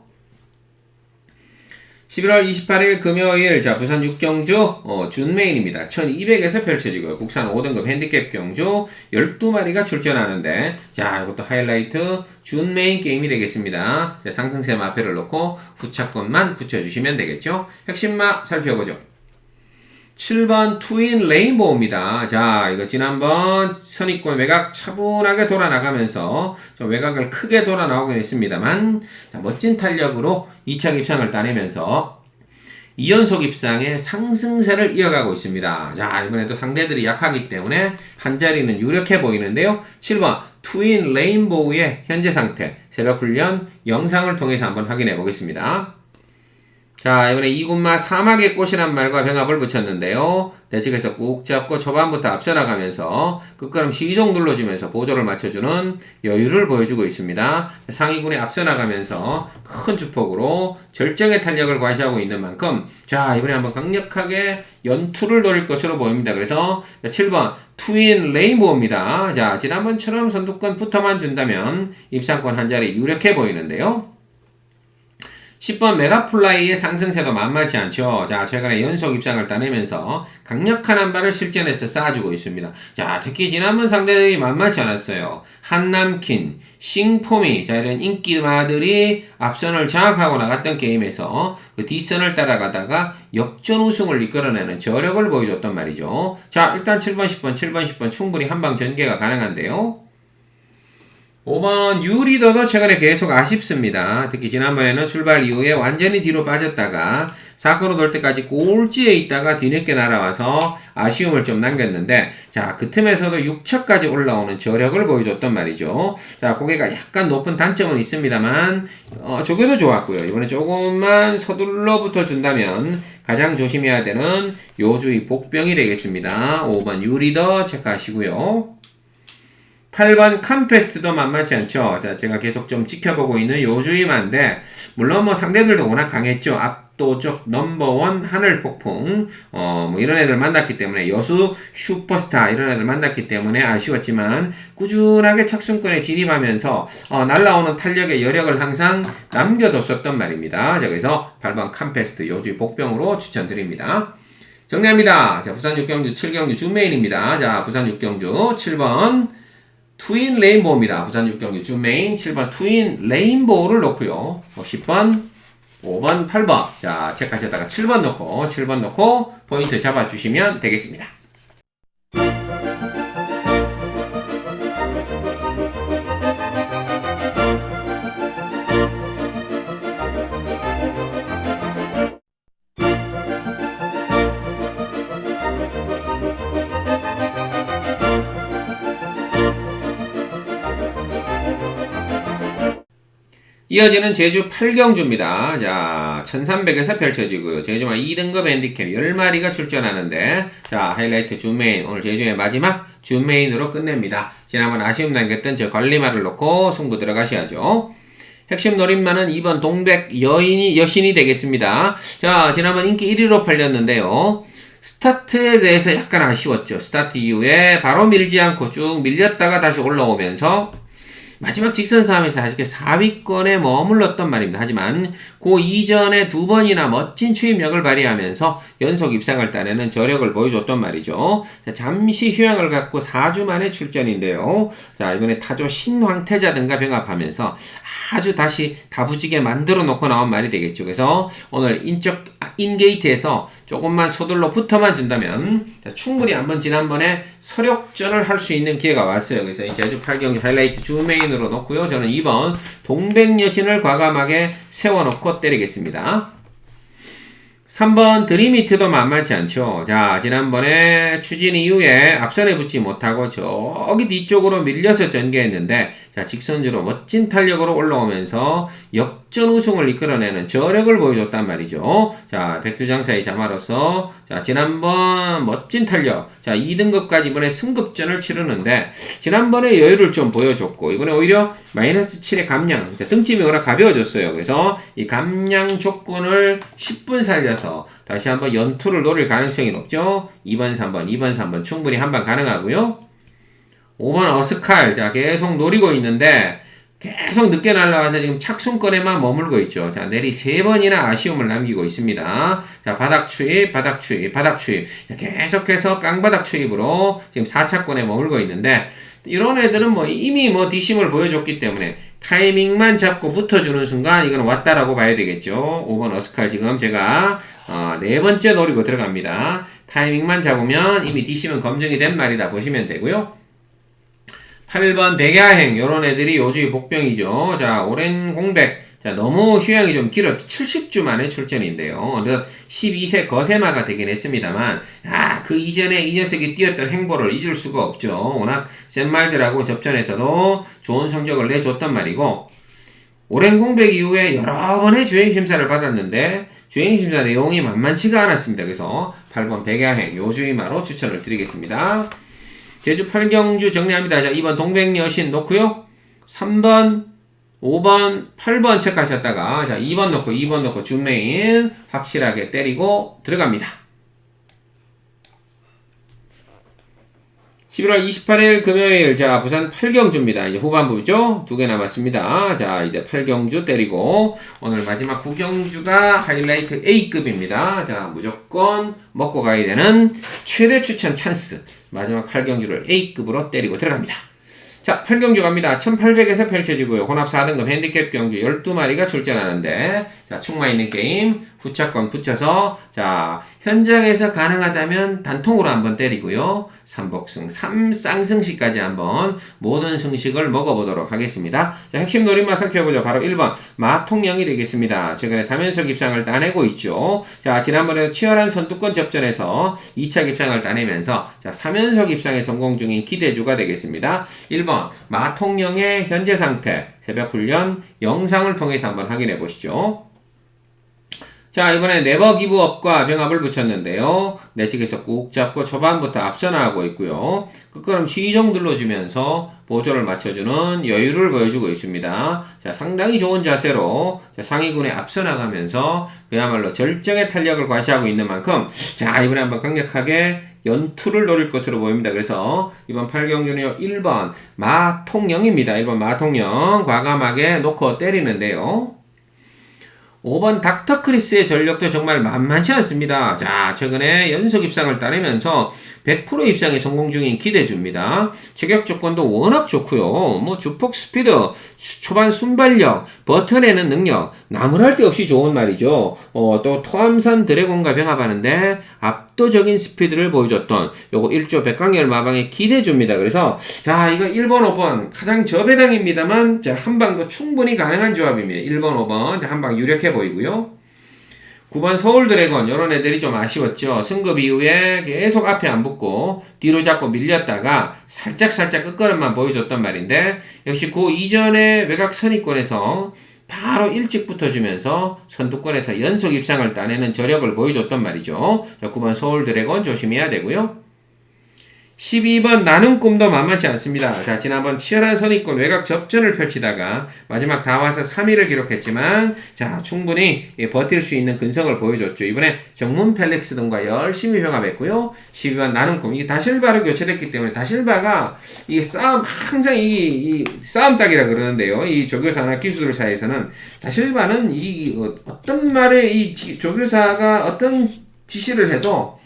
11월 28일 금요일, 자, 부산 6경주 준메인입니다. 1200에서 펼쳐지고요. 국산 5등급 핸디캡 경주 12마리가 출전하는데, 자, 이것도 하이라이트 준메인 게임이 되겠습니다. 자, 상승세 마패를 놓고 후차권만 붙여주시면 되겠죠. 핵심마 살펴보죠. 7번 투인 레인보우입니다. 자, 이거 지난번 선입권 외곽 차분하게 돌아 나가면서 좀 외곽을 크게 돌아 나오긴 했습니다만, 자, 멋진 탄력으로 2차 입상을 따내면서 2연속 입상의 상승세를 이어가고 있습니다. 자, 이번에도 상대들이 약하기 때문에 한 자리는 유력해 보이는데요. 7번 투인 레인보우의 현재 상태 새벽 훈련 영상을 통해서 한번 확인해 보겠습니다. 자, 이번에 이군마 사막의 꽃이란 말과 병합을 붙였는데요. 대측에서 꾹 잡고 초반부터 앞서 나가면서 끝걸음 시종 눌러주면서 보조를 맞춰주는 여유를 보여주고 있습니다. 상위군에 앞서 나가면서 큰 주폭으로 절정의 탄력을 과시하고 있는 만큼, 자, 이번에 한번 강력하게 연투를 노릴 것으로 보입니다. 그래서 7번 투인 레인보우입니다. 자, 지난번처럼 선두권 붙어만 준다면 입상권 한 자리 유력해 보이는데요. 10번 메가플라이의 상승세도 만만치 않죠. 자, 최근에 연속 입상을 따내면서 강력한 한 발을 실전에서 쌓아주고 있습니다. 자, 특히 지난번 상대들이 만만치 않았어요. 한남킨, 싱포미, 자, 이런 인기마들이 앞선을 장악하고 나갔던 게임에서 그 뒷선을 따라가다가 역전 우승을 이끌어내는 저력을 보여줬단 말이죠. 자, 일단 7번, 10번 충분히 한방 전개가 가능한데요. 5번 유리더도 최근에 계속 아쉽습니다. 특히 지난번에는 출발 이후에 완전히 뒤로 빠졌다가 사건으로 돌 때까지 꼴찌에 있다가 뒤늦게 날아와서 아쉬움을 좀 남겼는데, 자, 그 틈에서도 6차까지 올라오는 저력을 보여줬단 말이죠. 자, 고개가 약간 높은 단점은 있습니다만 조교도 좋았고요. 이번에 조금만 서둘러 붙어준다면 가장 조심해야 되는 요주의 복병이 되겠습니다. 5번 유리더 체크하시고요. 8번 캄페스트도 만만치 않죠. 자, 제가 계속 좀 지켜보고 있는 요주임한데, 물론 뭐 상대들도 워낙 강했죠. 압도적 넘버원 하늘폭풍, 뭐 이런 애들 만났기 때문에, 여수 슈퍼스타 이런 애들 만났기 때문에 아쉬웠지만, 꾸준하게 착순권에 진입하면서, 날라오는 탄력의 여력을 항상 남겨뒀었던 말입니다. 자, 그래서 8번 캄페스트 요주의 복병으로 추천드립니다. 정리합니다. 자, 부산 6경주 7경주 준메인입니다. 자, 부산 6경주 7번 투인 레인보우입니다. 부산 6경기 준메인 7번 투인 레인보우를 놓고요. 10번, 5번, 8번. 자, 체크하셨다가 7번 놓고 포인트 잡아주시면 되겠습니다. 이어지는 제주 8경주입니다. 자, 1300에서 펼쳐지고요. 제주만 2등급 핸디캡 10마리가 출전하는데, 자, 하이라이트 준메인, 오늘 제주의 마지막 준메인으로 끝냅니다. 지난번 아쉬움 남겼던 저 관리말을 놓고 승부 들어가셔야죠. 핵심 노림만은 2번 동백 여신이 되겠습니다. 자, 지난번 인기 1위로 팔렸는데요. 스타트에 대해서 약간 아쉬웠죠. 스타트 이후에 바로 밀지 않고 쭉 밀렸다가 다시 올라오면서 마지막 직선 싸움에서 아쉽게 4위권에 머물렀던 말입니다. 하지만 그 이전에 두 번이나 멋진 추임력을 발휘하면서 연속 입상을 따내는 저력을 보여줬던 말이죠. 자, 잠시 휴양을 갖고 4주 만에 출전인데요. 자, 이번에 타조 신황태자 등과 병합하면서 아주 다시 다부지게 만들어 놓고 나온 말이 되겠죠. 그래서 오늘 인게이트에서 조금만 서둘러 붙어만 준다면 충분히 한번 지난번에 서력전을 할 수 있는 기회가 왔어요. 그래서 이 제주 8경기 하이라이트 주메인으로 놓고요. 저는 2번 동백여신을 과감하게 세워놓고 때리겠습니다. 3번 드림히트도 만만치 않죠. 자, 지난번에 추진 이후에 앞선에 붙지 못하고 저기 뒤쪽으로 밀려서 전개했는데, 자, 직선주로 멋진 탄력으로 올라오면서 역전 우승을 이끌어내는 저력을 보여줬단 말이죠. 자, 백두장사의 자마로서, 자, 지난번 멋진 탄력, 자, 2등급까지 이번에 승급전을 치르는데, 지난번에 여유를 좀 보여줬고, 이번에 오히려 마이너스 7의 감량, 등짐이 워낙 가벼워졌어요. 그래서 이 감량 조건을 10분 살려서 다시 한번 연투를 노릴 가능성이 높죠. 2번, 3번 충분히 한방 가능하고요. 5번 어스칼, 자, 계속 노리고 있는데 계속 늦게 날라와서 지금 착순권에만 머물고 있죠. 자, 내리 3번이나 아쉬움을 남기고 있습니다. 자, 바닥 추입. 자, 계속해서 깡바닥 추입으로 지금 4차권에 머물고 있는데, 이런 애들은 이미 뒷심을 보여줬기 때문에 타이밍만 잡고 붙어주는 순간 이건 왔다라고 봐야 되겠죠. 5번 어스칼 지금 제가 4번째 노리고 들어갑니다. 타이밍만 잡으면 이미 뒷심은 검증이 된 말이다 보시면 되고요. 8번 백야행, 요런 애들이 요주의 복병이죠. 자, 오랜 공백. 자, 너무 휴양이 좀 길었죠. 70주 만에 출전인데요. 12세 거세마가 되긴 했습니다만, 그 이전에 이 녀석이 뛰었던 행보를 잊을 수가 없죠. 워낙 센 말들하고 접전에서도 좋은 성적을 내줬단 말이고, 오랜 공백 이후에 여러 번의 주행심사를 받았는데, 주행심사 내용이 만만치가 않았습니다. 그래서 8번 백야행, 요주의마로 추천을 드리겠습니다. 제주 8경주 정리합니다. 자, 2번 동백여신 놓고요. 3번, 5번, 8번 체크하셨다가, 자, 2번 놓고 준메인 확실하게 때리고 들어갑니다. 11월 28일 금요일, 자, 부산 8경주입니다. 이제 후반부죠? 2개 남았습니다. 자, 이제 8경주 때리고, 오늘 마지막 9경주가 하이라이트 A급입니다. 자, 무조건 먹고 가야 되는 최대 추천 찬스. 마지막 8경주를 A급으로 때리고 들어갑니다. 자, 8경주 갑니다. 1800에서 펼쳐지고요. 혼합 4등급 핸디캡 경주 12마리가 출전하는데, 자, 충마 있는 게임, 후차권 붙여서, 자, 현장에서 가능하다면 단통으로 한번 때리고요. 3복승, 3쌍승식까지 한번 모든 승식을 먹어보도록 하겠습니다. 자, 핵심 노림만 살펴보죠. 바로 1번, 마통령이 되겠습니다. 최근에 3연속 입상을 따내고 있죠. 자, 지난번에 치열한 선두권 접전에서 2차 입상을 따내면서, 자, 3연속 입상에 성공 중인 기대주가 되겠습니다. 1번, 마통령의 현재 상태, 새벽 훈련 영상을 통해서 한번 확인해 보시죠. 자, 이번에 네버 기브업과 병합을 붙였는데요. 내측에서 꾹 잡고 초반부터 앞서 나가고 있고요. 끝걸음 시정 눌러주면서 보조를 맞춰주는 여유를 보여주고 있습니다. 자, 상당히 좋은 자세로 상위군에 앞서 나가면서 그야말로 절정의 탄력을 과시하고 있는 만큼, 자, 이번에 한번 강력하게 연투를 노릴 것으로 보입니다. 그래서 이번 8경주는 1번 마통령입니다. 1번 마통령 과감하게 놓고 때리는데요. 5번 닥터크리스의 전력도 정말 만만치 않습니다. 자, 최근에 연속 입상을 따내면서 100% 입상에 성공 중인 기대주입니다. 체격 조건도 워낙 좋고요. 주폭 스피드, 초반 순발력, 버텨내는 능력, 나무랄 데 없이 좋은 말이죠. 또 토암산 드래곤과 병합하는데 압도적인 스피드를 보여줬던 요거 1조 백광열 마방의 기대주입니다. 그래서 자, 이거 1번, 5번 가장 저배당입니다만, 자, 한방도 충분히 가능한 조합입니다. 1번, 5번 자, 한방 유력해 보이고요. 9번 서울 드래곤, 요런 애들이 좀 아쉬웠죠. 승급 이후에 계속 앞에 안 붙고 뒤로 잡고 밀렸다가 살짝 끝걸음만 보여줬단 말인데, 역시 그 이전에 외곽 선입권에서 바로 일찍 붙어주면서 선두권에서 연속 입상을 따내는 저력을 보여줬단 말이죠. 자, 9번 서울 드래곤 조심해야 되고요. 12번 나는 꿈도 만만치 않습니다. 자, 지난번 치열한 선의권 외곽 접전을 펼치다가 마지막 다 와서 3위를 기록했지만 자, 충분히 버틸 수 있는 근성을 보여줬죠. 이번에 정문 펠릭스 등과 열심히 병합했고요. 12번 나는 꿈, 이게 다실바로 교체됐기 때문에 다실바가 이게 싸움, 항상 이 싸움 딱이라 그러는데요. 이 조교사나 기수들 사이에서는 다실바는 어떤 말에 이 조교사가 어떤 지시를 해도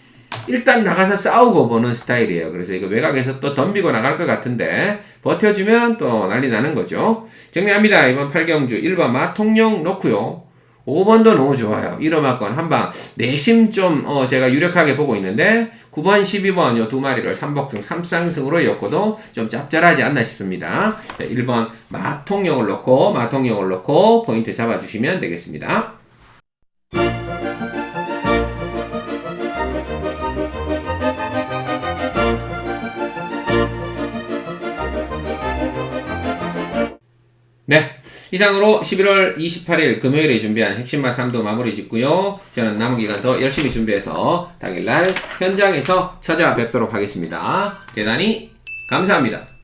일단 나가서 싸우고 보는 스타일이에요. 그래서 이거 외곽에서 또 덤비고 나갈 것 같은데 버텨주면 또 난리 나는 거죠. 정리합니다. 이번 8경주 1번 마통령 놓고요. 5번도 너무 좋아요. 1호마권 한방 내심 좀 제가 유력하게 보고 있는데 9번 12번 요 두 마리를 3복중 3쌍승으로 엮어도 좀 짭짤하지 않나 싶습니다. 1번 마통령을 놓고 포인트 잡아주시면 되겠습니다. 네, 이상으로 11월 28일 금요일에 준비한 핵심마 3도 마무리 짓고요. 저는 남은 기간 더 열심히 준비해서 당일날 현장에서 찾아뵙도록 하겠습니다. 대단히 감사합니다.